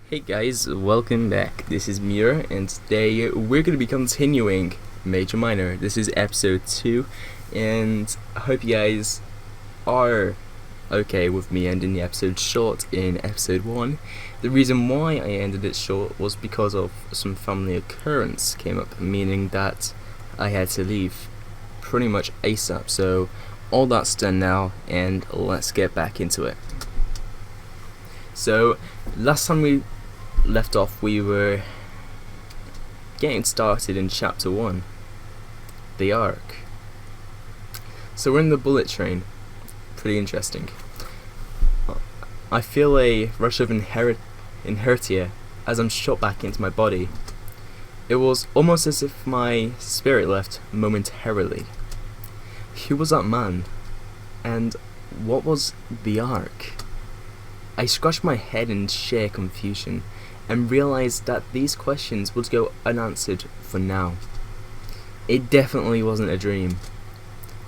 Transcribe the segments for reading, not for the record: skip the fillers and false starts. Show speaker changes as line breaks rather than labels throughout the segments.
Hey guys, welcome back. This is Mira, and today we're going to be continuing Major Minor. This is episode 2, and I hope you guys are okay with me ending the episode short in episode 1. The reason why I ended it short was because of some family occurrence came up, meaning that I had to leave pretty much ASAP. So all that's done now, and let's get back into it. So last time we left off, we were getting started in chapter 1, the Ark. So we're in the bullet train. Pretty interesting. I feel a rush of inertia as I'm shot back into my body. It was almost as if my spirit left momentarily. Who was that man? And what was the Ark? I scratched my head in sheer confusion and realised that these questions would go unanswered for now. It definitely wasn't a dream.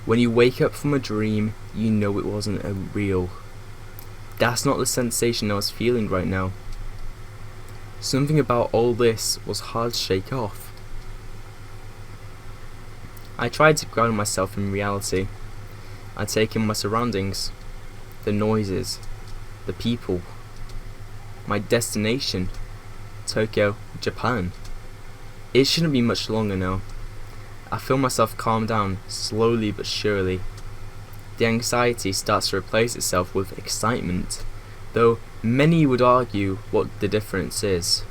When you wake up from a dream, you know it wasn't a real. That's not the sensation I was feeling right now. Something about all this was hard to shake off. I tried to ground myself in reality. I take in my surroundings, the noises, the people, my destination, Tokyo, Japan. It shouldn't be much longer now. I feel myself calm down, slowly but surely. The anxiety starts to replace itself with excitement, though many would argue what the difference is.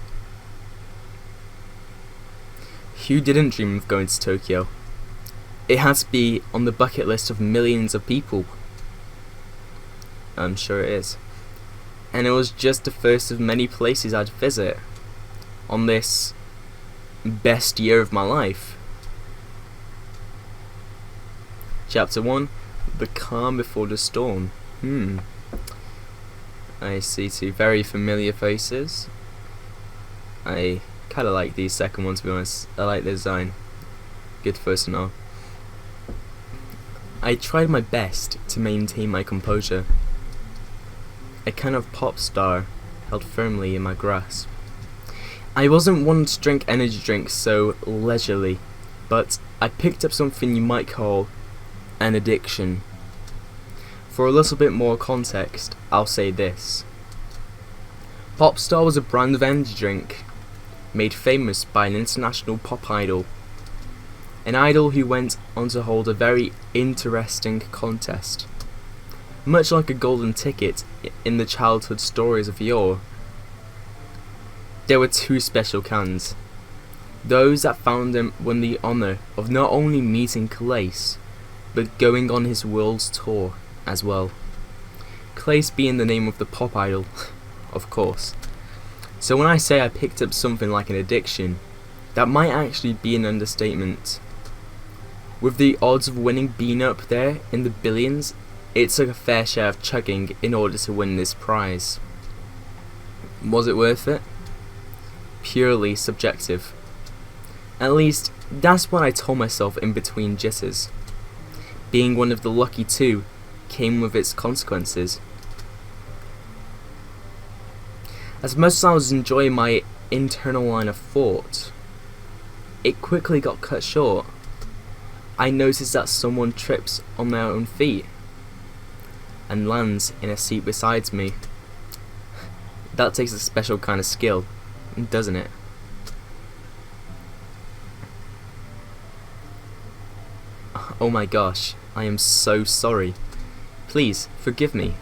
Who didn't dream of going to Tokyo? It had to be on the bucket list of millions of people. I'm sure it is. And it was just the first of many places I'd visit on this best year of my life. Chapter 1, The Calm Before the Storm. I see two very familiar faces. I kinda like the second one, to be honest. I like the design. Good first and all. I tried my best to maintain my composure. A kind of pop star held firmly in my grasp. I wasn't one to drink energy drinks so leisurely, but I picked up something you might call an addiction. For a little bit more context, I'll say this. Popstar was a brand of energy drink made famous by an international pop idol. An idol who went on to hold a very interesting contest. Much like a golden ticket in the childhood stories of yore. There were two special cans. Those that found him won the honour of not only meeting Calais, but going on his world tour as well. Calais being the name of the pop idol, of course. So when I say I picked up something like an addiction, that might actually be an understatement. With the odds of winning being up there in the billions, it took a fair share of chugging in order to win this prize. Was it worth it? Purely subjective. At least, that's what I told myself in between jitters. Being one of the lucky two came with its consequences. As much as I was enjoying my internal line of thought, it quickly got cut short. I noticed that someone trips on their own feet and lands in a seat beside me. That takes a special kind of skill, doesn't it? Oh my gosh, I am so sorry. Please, forgive me.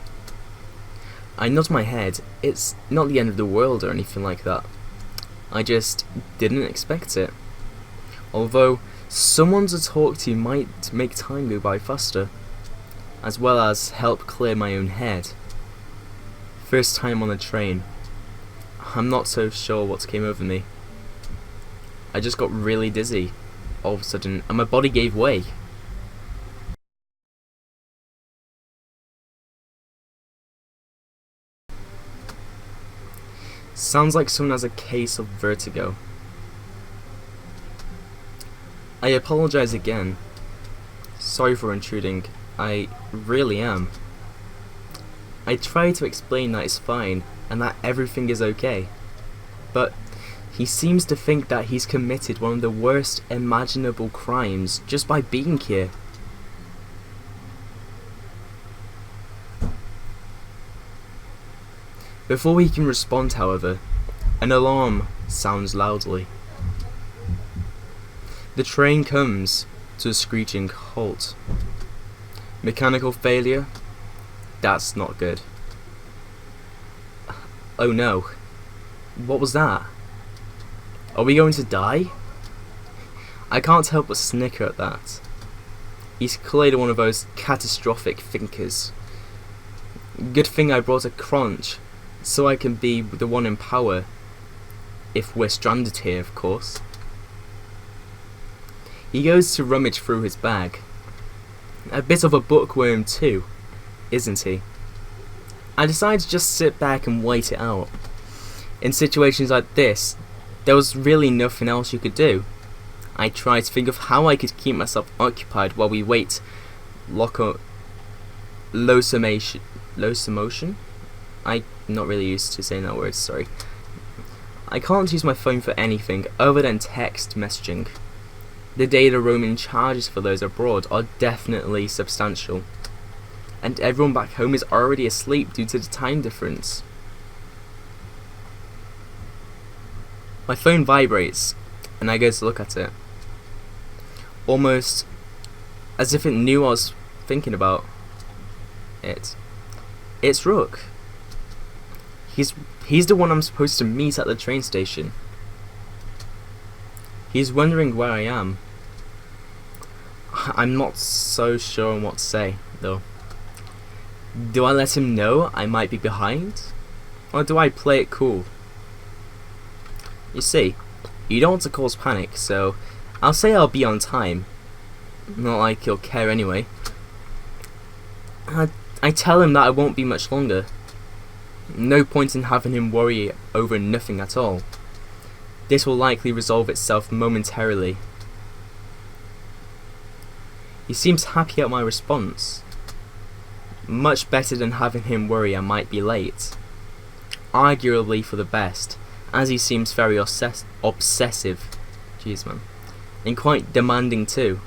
I nod my head. It's not the end of the world or anything like that. I just didn't expect it. Although, someone to talk to might make time go by faster, as well as help clear my own head. First time on a train. I'm not so sure what came over me. I just got really dizzy all of a sudden, and my body gave way. Sounds like someone has a case of vertigo. I apologize again. Sorry for intruding. I really am. I try to explain that it's fine and that everything is okay. but he seems to think that he's committed one of the worst imaginable crimes just by being here. Before he can respond, however, an alarm sounds loudly. The train comes to a screeching halt. Mechanical failure? That's not good. Oh no. What was that? Are we going to die? I can't help but snicker at that. He's clearly one of those catastrophic thinkers. Good thing I brought a crunch, so I can be the one in power. If we're stranded here, of course. He goes to rummage through his bag. A bit of a bookworm too, isn't he? I decide to just sit back and wait it out. In situations like this, there was really nothing else you could do. I tried to think of how I could keep myself occupied while we wait. Locomotion? I'm not really used to saying that word, sorry. I can't use my phone for anything other than text messaging. The data roaming charges for those abroad are definitely substantial. And everyone back home is already asleep due to the time difference. My phone vibrates, and I go to look at it. Almost as if it knew I was thinking about it. It's Rook. He's the one I'm supposed to meet at the train station. He's wondering where I am. I'm not so sure on what to say, though. Do I let him know I might be behind? Or do I play it cool? You see, you don't want to cause panic, so I'll say I'll be on time. Not like he'll care anyway. I tell him that I won't be much longer. No point in having him worry over nothing at all. This will likely resolve itself momentarily. He seems happy at my response. Much better than having him worry I might be late. Arguably for the best, as he seems very obsessive. Jeez, man. And quite demanding too.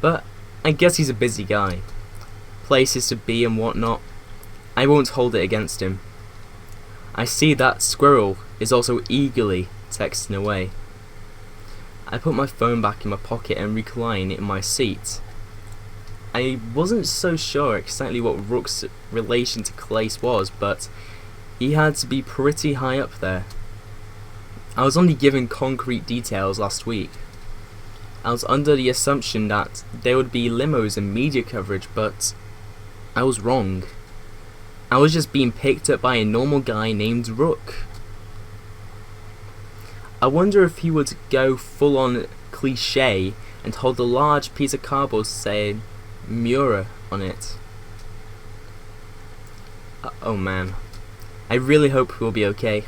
But I guess he's a busy guy. Places to be and whatnot. I won't hold it against him. I see that Squirrel is also eagerly texting away. I put my phone back in my pocket and recline in my seat. I wasn't so sure exactly what Rook's relation to Clace was, but he had to be pretty high up there. I was only given concrete details last week. I was under the assumption that there would be limos and media coverage, but I was wrong. I was just being picked up by a normal guy named Rook. I wonder if he would go full on cliche and hold a large piece of cardboard saying Mura on it. Oh man. I really hope he will be okay.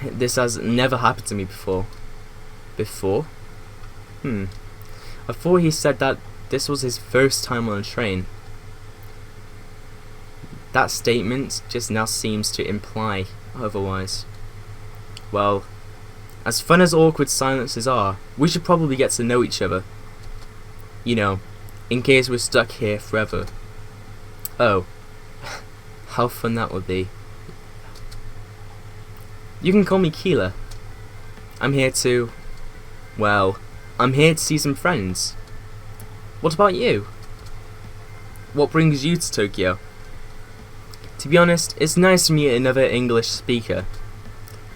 This has never happened to me before. Before? I thought he said that this was his first time on a train. That statement just now seems to imply otherwise. Well, as fun as awkward silences are, we should probably get to know each other. You know, in case we're stuck here forever. Oh, how fun that would be. You can call me Keela. I'm here to see some friends. What about you? What brings you to Tokyo? To be honest, it's nice to meet another English speaker.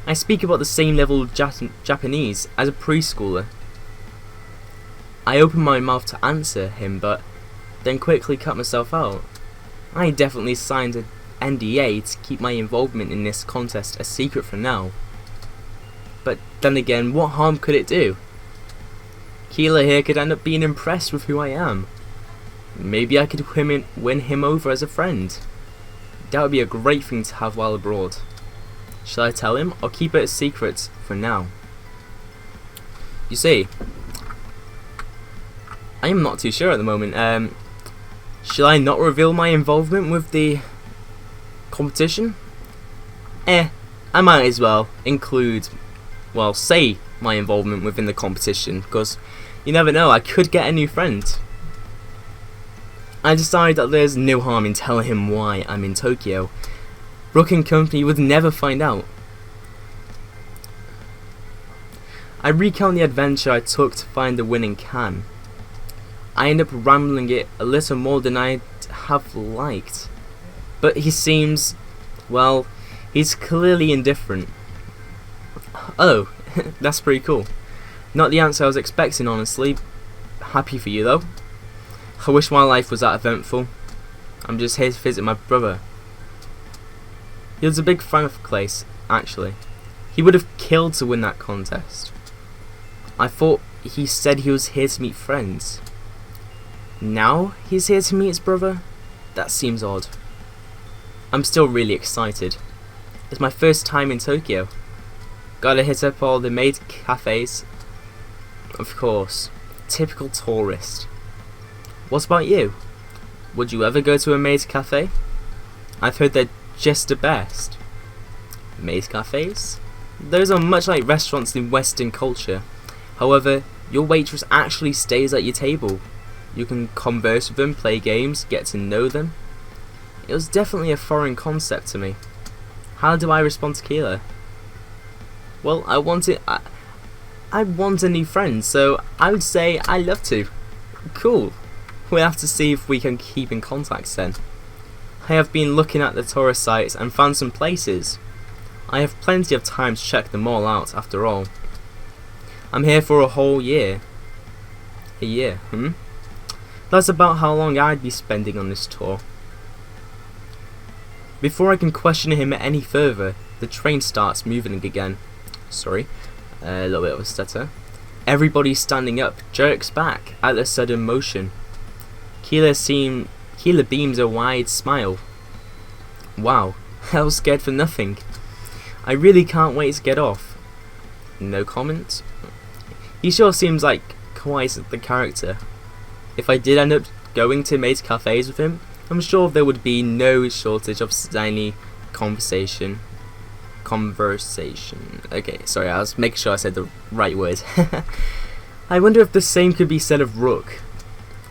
I speak about the same level of Japanese as a preschooler. I opened my mouth to answer him, but then quickly cut myself out. I definitely signed an NDA to keep my involvement in this contest a secret for now. But then again, what harm could it do? Keela here could end up being impressed with who I am. Maybe I could win him over as a friend. That would be a great thing to have while abroad. Shall I tell him or keep it a secret for now? You see, I am not too sure at the moment. Shall I not reveal my involvement with the Competition? I might as well include, well, say my involvement within the competition, because you never know, I could get a new friend. I decided that there's no harm in telling him why I'm in Tokyo. Rook and company would never find out. I recount the adventure I took to find the winning can. I end up rambling it a little more than I'd have liked. But he seems, well, he's clearly indifferent. Oh, that's pretty cool. Not the answer I was expecting, honestly. Happy for you though. I wish my life was that eventful. I'm just here to visit my brother. He was a big fan of Clace, actually. He would have killed to win that contest. I thought he said he was here to meet friends. Now he's here to meet his brother? That seems odd. I'm still really excited. It's my first time in Tokyo. Gotta hit up all the maid cafes. Of course. Typical tourist. What about you? Would you ever go to a maid cafe? I've heard they're just the best. Maid cafes? Those are much like restaurants in Western culture. However, your waitress actually stays at your table. You can converse with them, play games, get to know them. It was definitely a foreign concept to me. How do I respond to Keela? Well, I want a new friend, so I would say I'd love to. Cool. We'll have to see if we can keep in contact then. I have been looking at the tourist sites and found some places. I have plenty of time to check them all out after all. I'm here for a whole year. A year, That's about how long I'd be spending on this tour. Before I can question him any further, the train starts moving again. Sorry, a little bit of a stutter. Everybody standing up jerks back at the sudden motion. Keela beams a wide smile. Wow, I was scared for nothing. I really can't wait to get off. No comment? He sure seems like quite the character. If I did end up going to maid cafes with him, I'm sure there would be no shortage of zany conversation. Okay, sorry, I was making sure I said the right word. I wonder if the same could be said of Rook.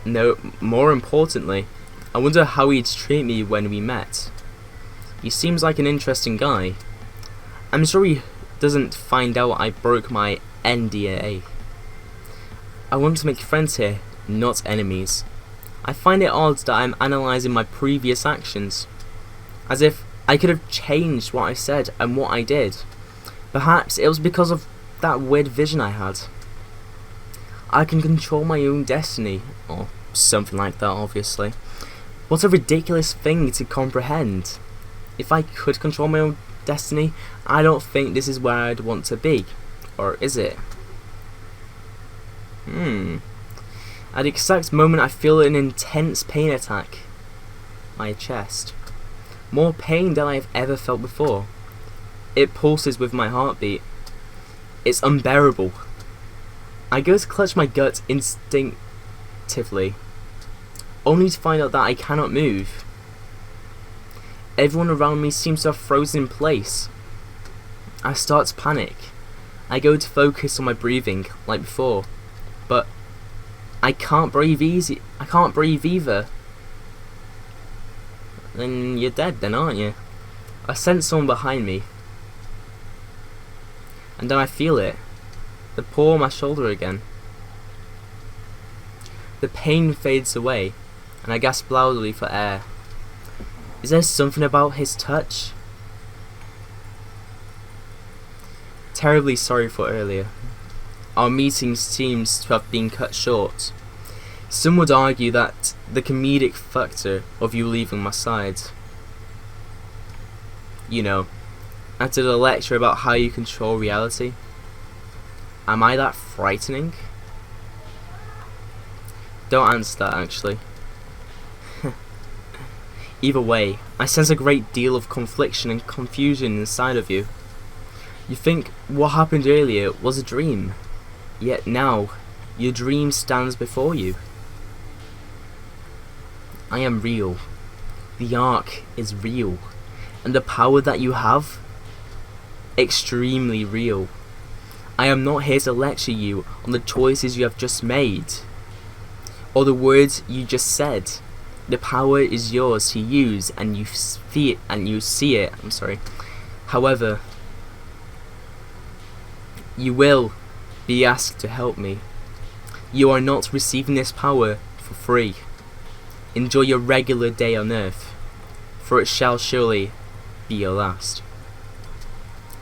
No, more importantly, I wonder how he'd treat me when we met. He seems like an interesting guy. I'm sure he doesn't find out I broke my NDA. I want to make friends here, not enemies. I find it odd that I'm analysing my previous actions, as if I could have changed what I said and what I did. Perhaps it was because of that weird vision I had. I can control my own destiny, or something like that, obviously. What a ridiculous thing to comprehend. If I could control my own destiny, I don't think this is where I'd want to be. Or is it? At the exact moment I feel an intense pain attack my chest. More pain than I've ever felt before. It pulses with my heartbeat. It's unbearable. I go to clutch my gut instinctively, only to find out that I cannot move. Everyone around me seems to have frozen in place. I start to panic. I go to focus on my breathing, like before, but I can't breathe either. Then you're dead then, aren't you? I sense someone behind me. And then I feel it. They paw on my shoulder again. The pain fades away, and I gasp loudly for air. Is there something about his touch? Terribly sorry for earlier. Our meeting seems to have been cut short. Some would argue that the comedic factor of you leaving my side. You know, after the lecture about how you control reality. Am I that frightening? Don't answer that, actually. Either way, I sense a great deal of confliction and confusion inside of you. You think what happened earlier was a dream, yet now your dream stands before you. I am real. The Ark is real. And the power that you have, extremely real. I am not here to lecture you on the choices you have just made, or the words you just said. The power is yours to use, and you see it. However, you will be asked to help me. You are not receiving this power for free. Enjoy your regular day on Earth, for it shall surely be your last.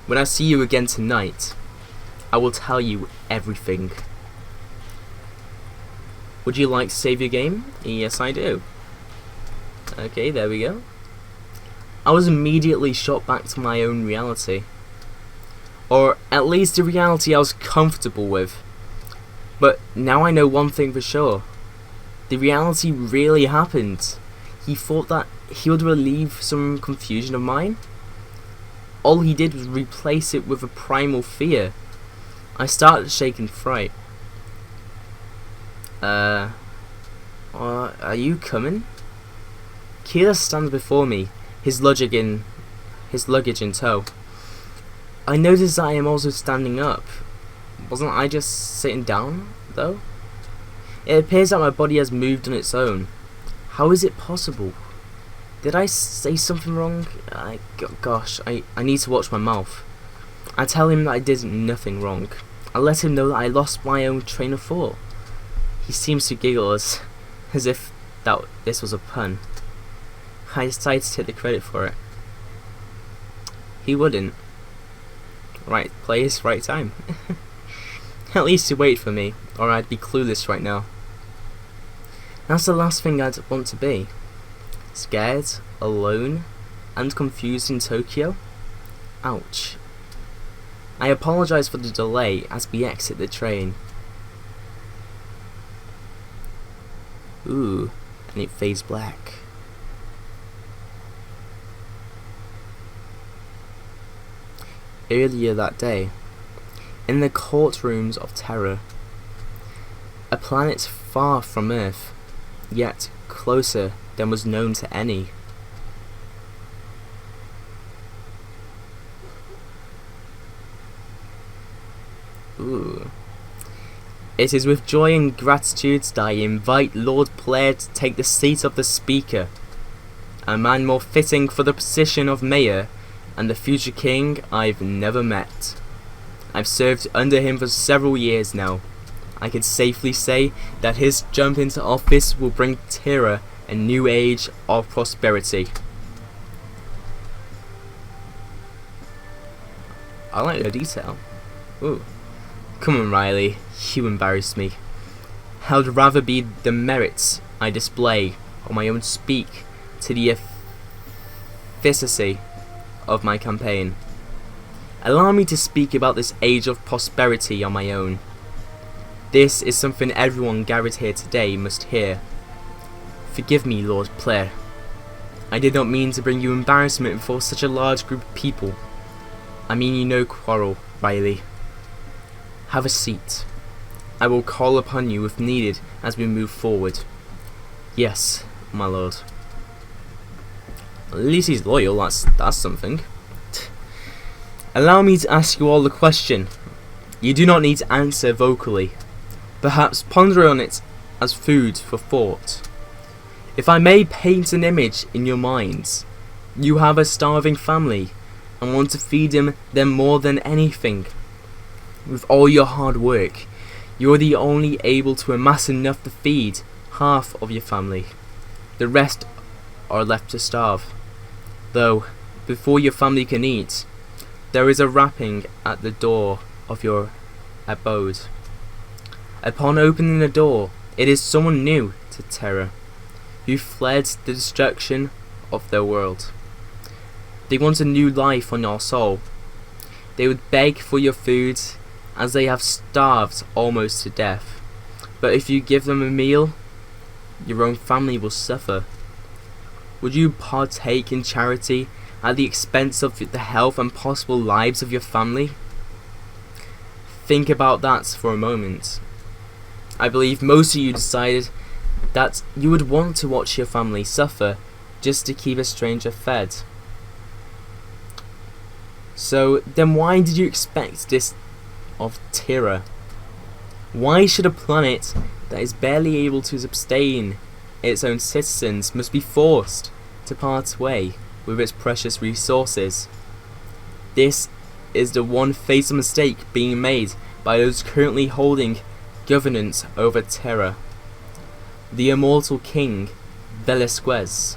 When I see you again tonight, I will tell you everything. Would you like to save your game? Yes, I do. Okay, there we go. I was immediately shot back to my own reality. Or at least the reality I was comfortable with. But now I know one thing for sure. The reality really happened. He thought that he would relieve some confusion of mine. All he did was replace it with a primal fear. I started shaking fright. Are you coming? Keyleth stands before me, his luggage in tow. I noticed that I am also standing up. Wasn't I just sitting down, though? It appears that my body has moved on its own. How is it possible? Did I say something wrong? Gosh, I need to watch my mouth. I tell him that I did nothing wrong. I let him know that I lost my own train of thought. He seems to giggle as if this was a pun. I decided to take the credit for it. He wouldn't. Right place, right time. At least he waited for me, or I'd be clueless right now. That's the last thing I'd want to be. Scared, alone, and confused in Tokyo? Ouch. I apologize for the delay as we exit the train. Ooh, and it fades black. Earlier that day, in the courtrooms of Terra, a planet far from Earth, yet closer than was known to any. Ooh. It is with joy and gratitude that I invite Lord Blair to take the seat of the Speaker, a man more fitting for the position of Mayor and the future king I've never met. I've served under him for several years now. I can safely say that his jump into office will bring Terra a new age of prosperity. I like the detail. Ooh. Come on, Riley, you embarrass me. I'd rather be the merits I display on my own speak to the efficacy of my campaign. Allow me to speak about this age of prosperity on my own. This is something everyone gathered here today must hear. Forgive me, Lord Blair. I did not mean to bring you embarrassment before such a large group of people. I mean you no quarrel, Riley. Have a seat. I will call upon you if needed as we move forward. Yes, my lord. At least he's loyal, that's something. Allow me to ask you all a question. You do not need to answer vocally. Perhaps ponder on it as food for thought. If I may paint an image in your minds, you have a starving family and want to feed them more than anything. With all your hard work, you are the only able to amass enough to feed half of your family. The rest are left to starve. Though, before your family can eat, there is a rapping at the door of your abode. Upon opening the door, it is someone new to Terra, who fled the destruction of their world. They want a new life on your soul. They would beg for your food, as they have starved almost to death. But if you give them a meal, your own family will suffer. Would you partake in charity at the expense of the health and possible lives of your family? Think about that for a moment. I believe most of you decided that you would want to watch your family suffer just to keep a stranger fed. So then why did you expect this of Terra? Why should a planet that is barely able to sustain its own citizens must be forced to part way with its precious resources? This is the one fatal mistake being made by those currently holding governance over Terra. The immortal king, Velasquez.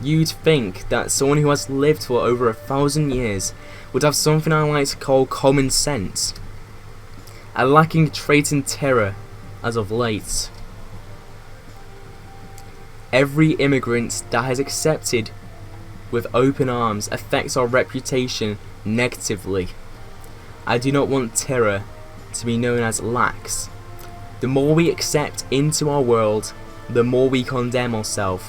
You'd think that someone who has lived for over 1,000 years would have something I like to call common sense. A lacking trait in Terra as of late. Every immigrant that has accepted with open arms affects our reputation negatively. I do not want Terra to be known as lax. The more we accept into our world, the more we condemn ourselves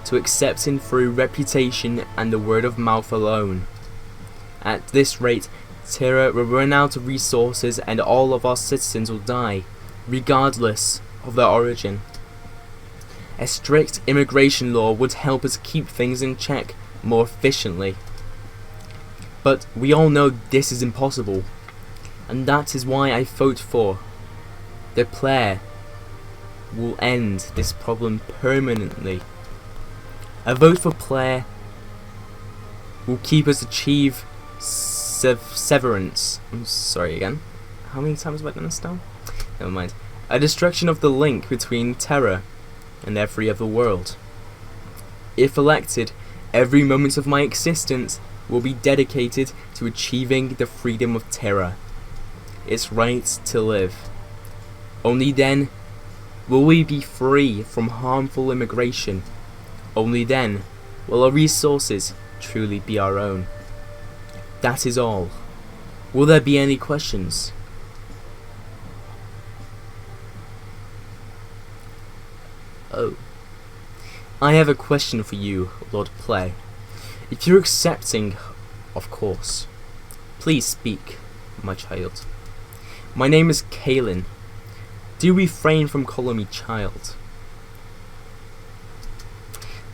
to accepting through reputation and the word of mouth alone. At this rate, Terra will run out of resources and all of our citizens will die, regardless of their origin. A strict immigration law would help us keep things in check more efficiently. But we all know this is impossible, and that is why I vote for the player will end this problem permanently. A vote for player will keep us achieve severance. I'm sorry again. How many times have I done this now? Never mind. A destruction of the link between Terra and every other world. If elected, every moment of my existence will be dedicated to achieving the freedom of Terra, its right to live. Only then will we be free from harmful immigration. Only then will our resources truly be our own. That is all. Will there be any questions? Oh. I have a question for you, Lord Play. If you're accepting, of course. Please speak, my child. My name is Kaelin. Do refrain from calling me child.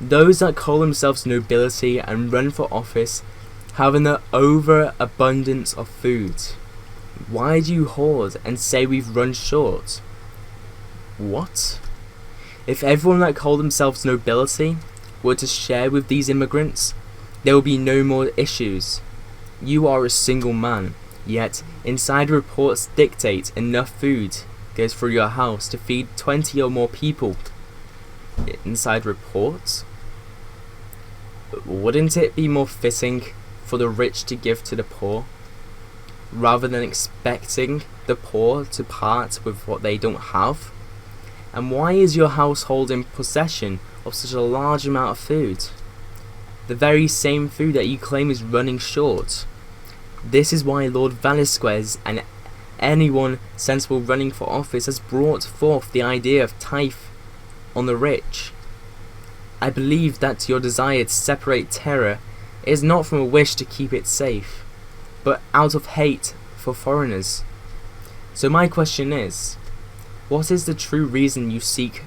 Those that call themselves nobility and run for office have an overabundance of food. Why do you hoard and say we've run short? What? If everyone that call themselves nobility were to share with these immigrants, there will be no more issues. You are a single man, yet insider reports dictate enough food goes through your house to feed 20 or more people. Inside reports? Wouldn't it be more fitting for the rich to give to the poor, rather than expecting the poor to part with what they don't have? And why is your household in possession of such a large amount of food? The very same food that you claim is running short. This is why Lord Velasquez and anyone sensible running for office has brought forth the idea of tithe on the rich. I believe that your desire to separate Terra is not from a wish to keep it safe, but out of hate for foreigners. So my question is, what is the true reason you seek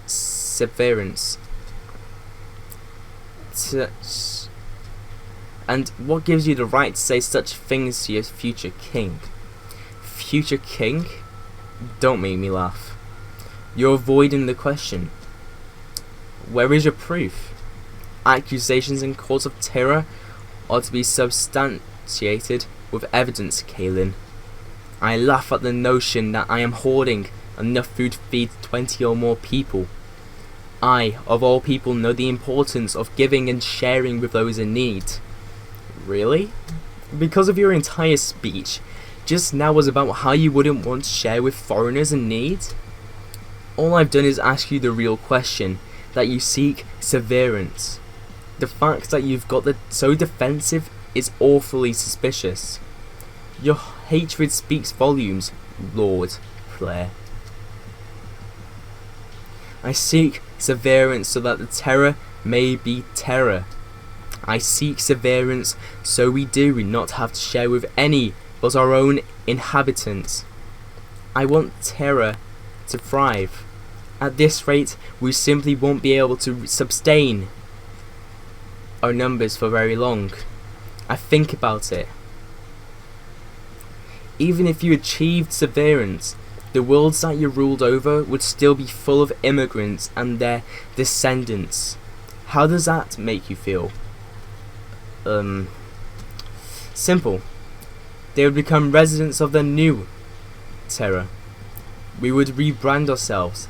severance? And what gives you the right to say such things to your future king? Future king? Don't make me laugh. You're avoiding the question. Where is your proof? Accusations in courts of Terra are to be substantiated with evidence, Kaelin. I laugh at the notion that I am hoarding enough food to feed 20 or more people. I, of all people, know the importance of giving and sharing with those in need. Really? Because of your entire speech just now was about how you wouldn't want to share with foreigners in need? All I've done is ask you the real question, that you seek severance. The fact that you've got so defensive is awfully suspicious. Your hatred speaks volumes, Lord Claire. I seek severance so that the Terra may be Terra. I seek severance so we do not have to share with any but our own inhabitants. I want Terra to thrive. At this rate, we simply won't be able to sustain our numbers for very long. I think about it. Even if you achieved severance, the worlds that you ruled over would still be full of immigrants and their descendants. How does that make you feel? Simple. They would become residents of the new Terra. We would rebrand ourselves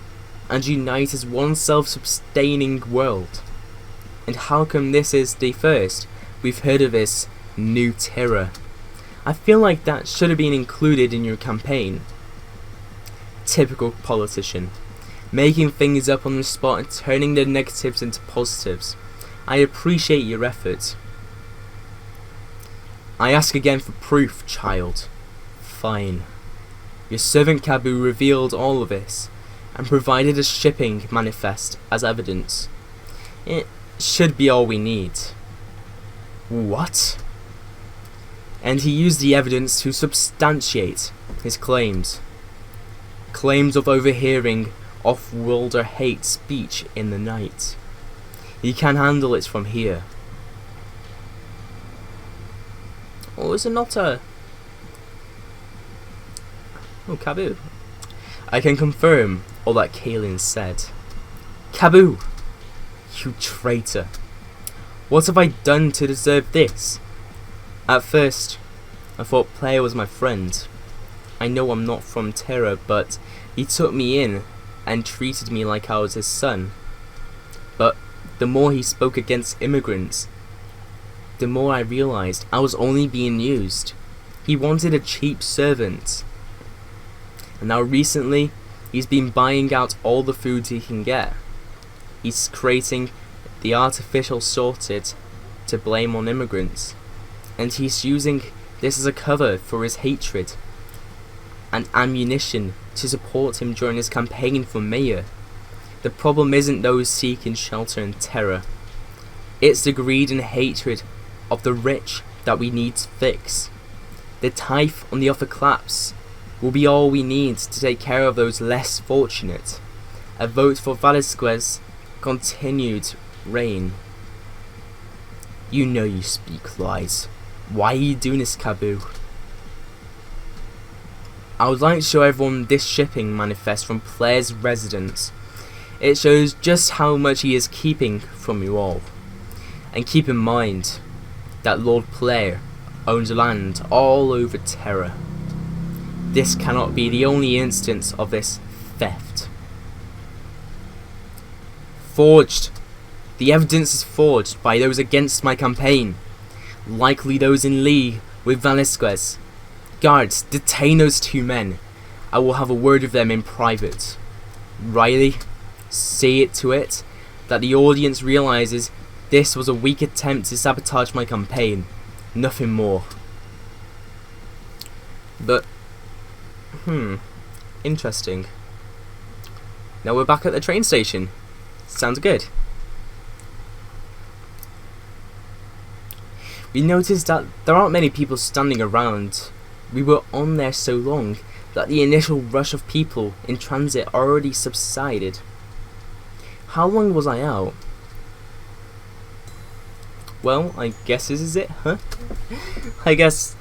and unite as one self-sustaining world. And how come this is the first we've heard of this new Terra? I feel like that should have been included in your campaign. Typical politician. Making things up on the spot and turning the negatives into positives. I appreciate your effort. I ask again for proof, child. Fine. Your servant Kabbu revealed all of this and provided a shipping manifest as evidence. It should be all we need. What? And he used the evidence to substantiate his claims. Claims of overhearing off-worlder hate speech in the night. He can handle it from here. Or is it not a... Oh, Kabbu. I can confirm all that Kaelin said. Kabbu! You traitor. What have I done to deserve this? At first, I thought Player was my friend. I know I'm not from Terra, but he took me in and treated me like I was his son. But the more he spoke against immigrants, the more I realized I was only being used. He wanted a cheap servant. And now recently, he's been buying out all the foods he can get. He's creating the artificial sorted to blame on immigrants. And he's using this as a cover for his hatred and ammunition to support him during his campaign for mayor. The problem isn't those seeking shelter in Terra. It's the greed and hatred of the rich that we need to fix. The tithe on the offer claps will be all we need to take care of those less fortunate. A vote for Velasquez's continued reign. You know you speak lies. Why are you doing this, Kabbu? I would like to show everyone this shipping manifest from Player's residence. It shows just how much he is keeping from you all. And keep in mind that Lord Player owns land all over Terra. This cannot be the only instance of this theft. Forged. The evidence is forged by those against my campaign. Likely those in league with Velasquez. Guards, detain those two men. I will have a word with them in private. Riley, see it to it that the audience realizes this was a weak attempt to sabotage my campaign. Nothing more. But, interesting. Now we're back at the train station. Sounds good. We noticed that there aren't many people standing around. We were on there so long that the initial rush of people in transit already subsided. How long was I out? Well, I guess this is it, huh? I guess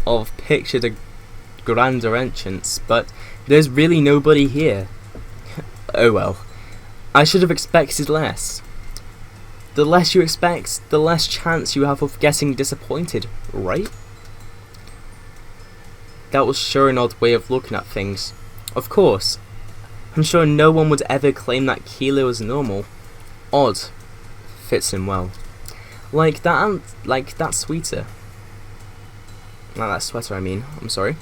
I've pictured a grander entrance, but there's really nobody here. Oh well. I should have expected less. The less you expect, the less chance you have of getting disappointed, right? That was sure an odd way of looking at things. Of course. I'm sure no one would ever claim that Kilo is normal. Odd. Fits him well. Like that sweater. Not that sweater, I mean. I'm sorry.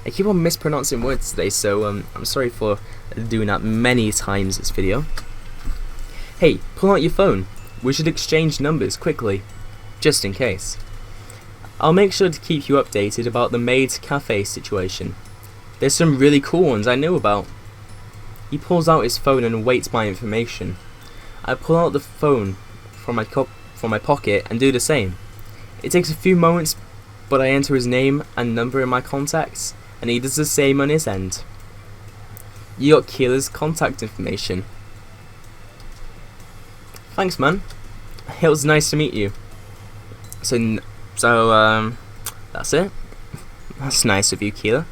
I keep on mispronouncing words today, so I'm sorry for doing that many times this video. Hey, pull out your phone. We should exchange numbers quickly, just in case. I'll make sure to keep you updated about the Maid's Cafe situation. There's some really cool ones I know about. He pulls out his phone and awaits my information. I pull out the phone from my pocket and do the same. It takes a few moments, but I enter his name and number in my contacts, and he does the same on his end. You got Keeler's contact information. Thanks, man. It was nice to meet you. So So, that's it. That's nice of you, Keela.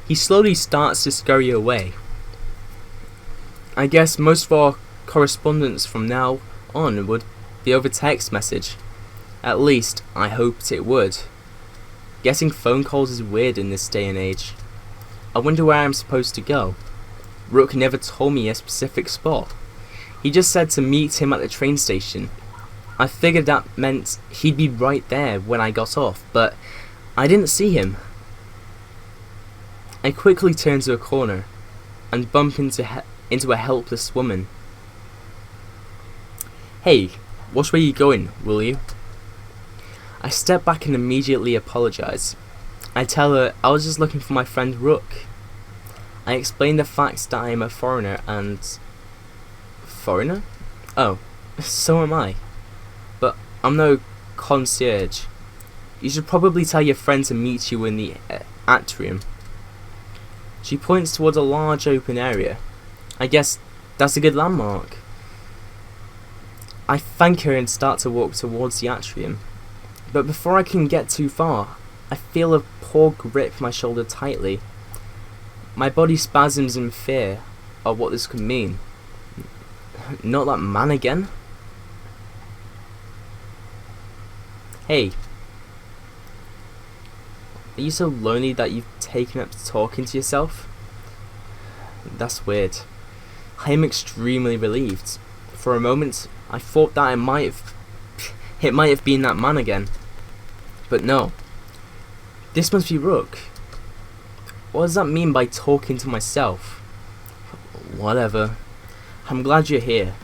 He slowly starts to scurry away. I guess most of our correspondence from now on would be over text message. At least, I hoped it would. Getting phone calls is weird in this day and age. I wonder where I'm supposed to go. Rook never told me a specific spot. He just said to meet him at the train station. I figured that meant he'd be right there when I got off, but I didn't see him. I quickly turn to a corner and bump into a helpless woman. Hey, watch where you going, will you? I step back and immediately apologise. I tell her I was just looking for my friend Rook. I explain the fact that I am a foreigner and... Foreigner? Oh, so am I. But I'm no concierge. You should probably tell your friend to meet you in the atrium. She points towards a large open area. I guess that's a good landmark. I thank her and start to walk towards the atrium. But before I can get too far, I feel a paw grip my shoulder tightly. My body spasms in fear of what this could mean. Not that man again? Hey. Are you so lonely that you've taken up to talking to yourself? That's weird. I am extremely relieved. For a moment, I thought that it might have been that man again. But no. This must be Rook. What does that mean by talking to myself? Whatever. I'm glad you're here.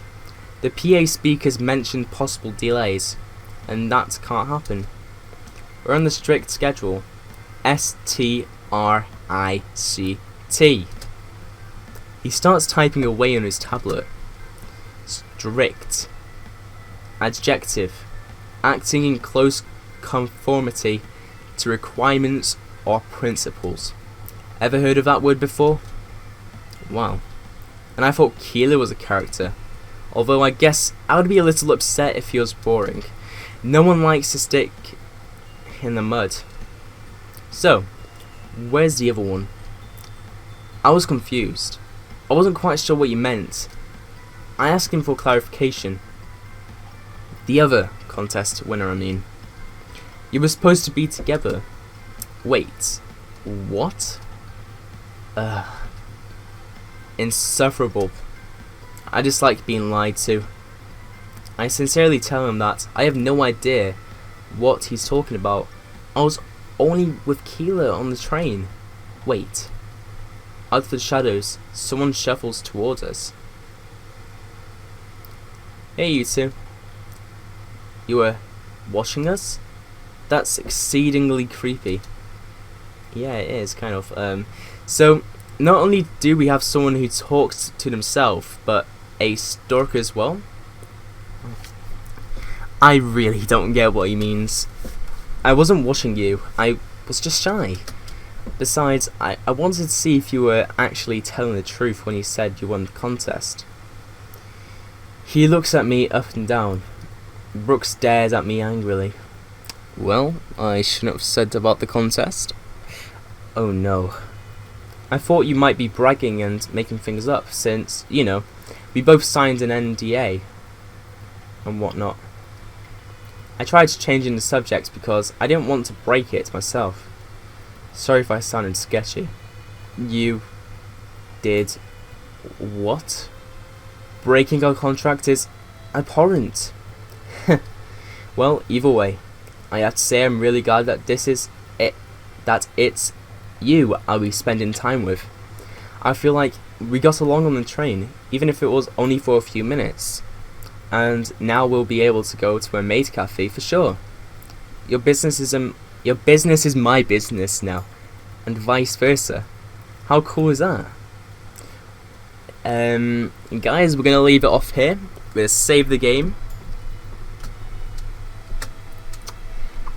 The PA speakers mentioned possible delays, and that can't happen. We're on the strict schedule. STRICT. He starts typing away on his tablet. Strict. Adjective. Acting in close conformity to requirements or principles. Ever heard of that word before? Wow. And I thought Keela was a character. Although I guess I would be a little upset if he was boring. No one likes to stick in the mud. So, where's the other one? I was confused. I wasn't quite sure what you meant. I asked him for clarification. The other contest winner, I mean. You were supposed to be together. Wait, what? Insufferable. I dislike being lied to. I sincerely tell him that I have no idea what he's talking about. I was only with Keela on the train. Wait. Out of the shadows, someone shuffles towards us. Hey, you two. You were watching us? That's exceedingly creepy. Yeah, it is, kind of. So, not only do we have someone who talks to themselves, but a stalker as well? I really don't get what he means. I wasn't watching you, I was just shy. Besides, I wanted to see if you were actually telling the truth when you said you won the contest. He looks at me up and down. Rook stares at me angrily. Well, I shouldn't have said about the contest. Oh no. I thought you might be bragging and making things up since, you know, we both signed an NDA and whatnot. I tried changing the subject because I didn't want to break it myself. Sorry if I sounded sketchy. You did what? Breaking our contract is abhorrent. Well, either way, I have to say I'm really glad that this is it, that it's you I'll be spending time with. I feel like we got along on the train, even if it was only for a few minutes. And now we'll be able to go to a maid cafe for sure. Your business is my business now, and vice versa. How cool is that? Guys, we're gonna leave it off here. We're gonna save the game.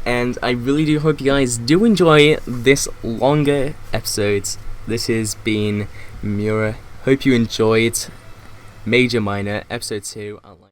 And I really do hope you guys do enjoy this longer episode. This has been Miura. Hope you enjoyed Major Minor episode 2.